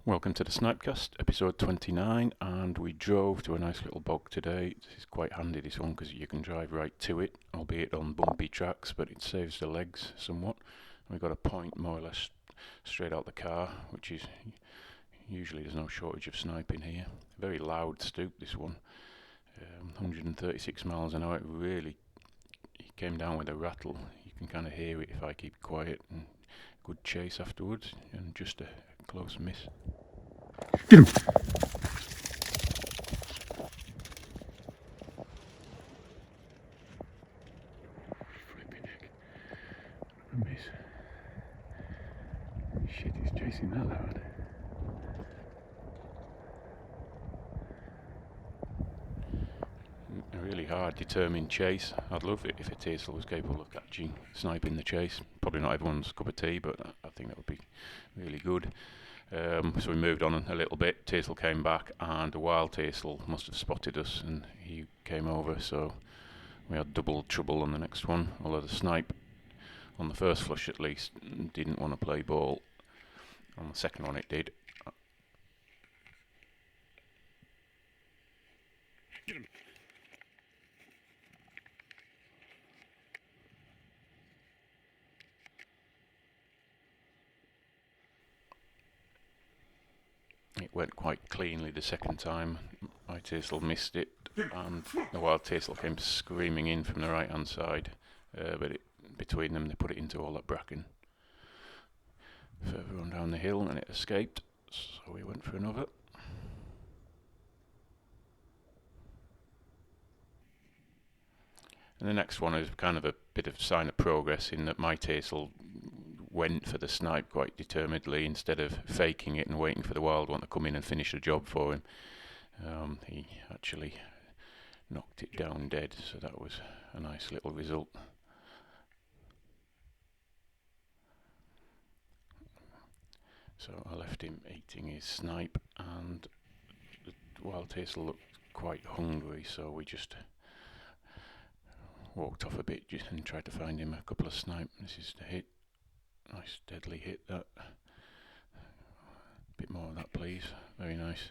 Welcome to the Snipecast, episode 29, and we drove to a nice little bog today. This is quite handy, this one, because you can drive right to it, albeit on bumpy tracks, but it saves the legs somewhat. We got a point more or less straight out the car, which is usually there's no shortage of sniping here. Very loud stoop, this one. 136 miles an hour. It came down with a rattle. You can kind of hear it if I keep quiet, and good chase afterwards, and just a close miss. Get him! Flipping heck. A miss. Shit, he's chasing that hard. A really hard, determined chase. I'd love it if a Teasel was capable of sniping the chase. Probably not everyone's cup of tea, but I think that would be really good. So we moved on a little bit. Teasel came back, and the wild Teasel must have spotted us, and he came over, so we had double trouble on the next one. Although the snipe, on the first flush at least, didn't want to play ball. On the second one it did. Get him! It went quite cleanly the second time. My Teasel missed it, and the wild Teasel came screaming in from the right hand side, but between them they put it into all that bracken further on down the hill, and it escaped, so we went for another. And the next one is kind of a bit of sign of progress in that my Teasel went for the snipe quite determinedly instead of faking it and waiting for the wild one to come in and finish the job for him. He actually knocked it down dead, so that was a nice little result. So I left him eating his snipe, and the wild Teasel looked quite hungry, so we just walked off a bit and tried to find him a couple of snipe. This is the hit. Nice deadly hit, that. A bit more of that please, very nice.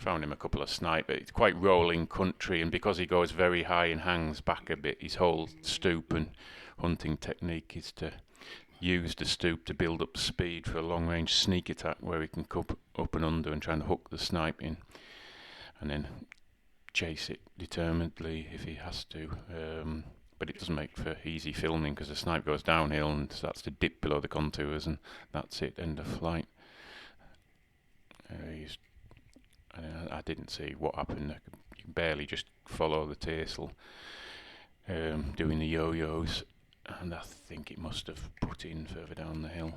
Found him a couple of snipe, but it's quite rolling country, and because he goes very high and hangs back a bit, his whole stoop and hunting technique is to use the stoop to build up speed for a long range sneak attack where he can come up and under and try and hook the snipe in, and then chase it determinedly if he has to. But it doesn't make for easy filming because the snipe goes downhill and starts to dip below the contours, and that's it, end of flight. I didn't see what happened. You can barely just follow the Teasel doing the yo-yos, and I think it must have put in further down the hill.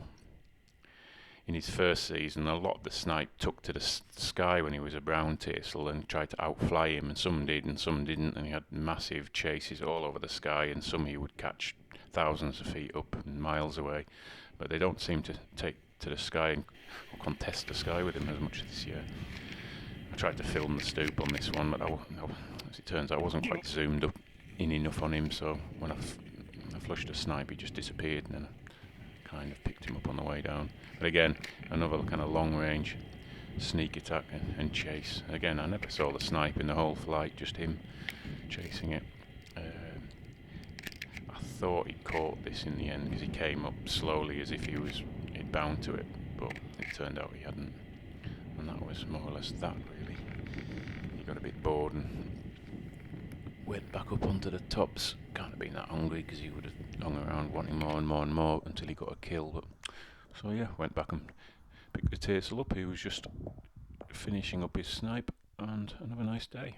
In his first season, a lot of the snipe took to the sky when he was a brown Teasel and tried to outfly him, and some did and some didn't, and he had massive chases all over the sky, and some he would catch thousands of feet up and miles away, but they don't seem to take to the sky or contest the sky with him as much this year. I tried to film the stoop on this one, but as it turns out I wasn't quite zoomed up in enough on him, so when I flushed a snipe he just disappeared, and then I kind of picked him up on the way down. But again, another kind of long range sneak attack and chase. Again, I never saw the snipe in the whole flight, just him chasing it. I thought he caught this in the end because he came up slowly as if he'd bound to it, but it turned out he hadn't, and that was more or less that really. He got a bit bored and went back up onto the tops. Can't have been that hungry because he would have hung around wanting more and more and more until he got a kill. But so yeah, went back and picked the Teasel up. He was just finishing up his snipe, and have a nice day.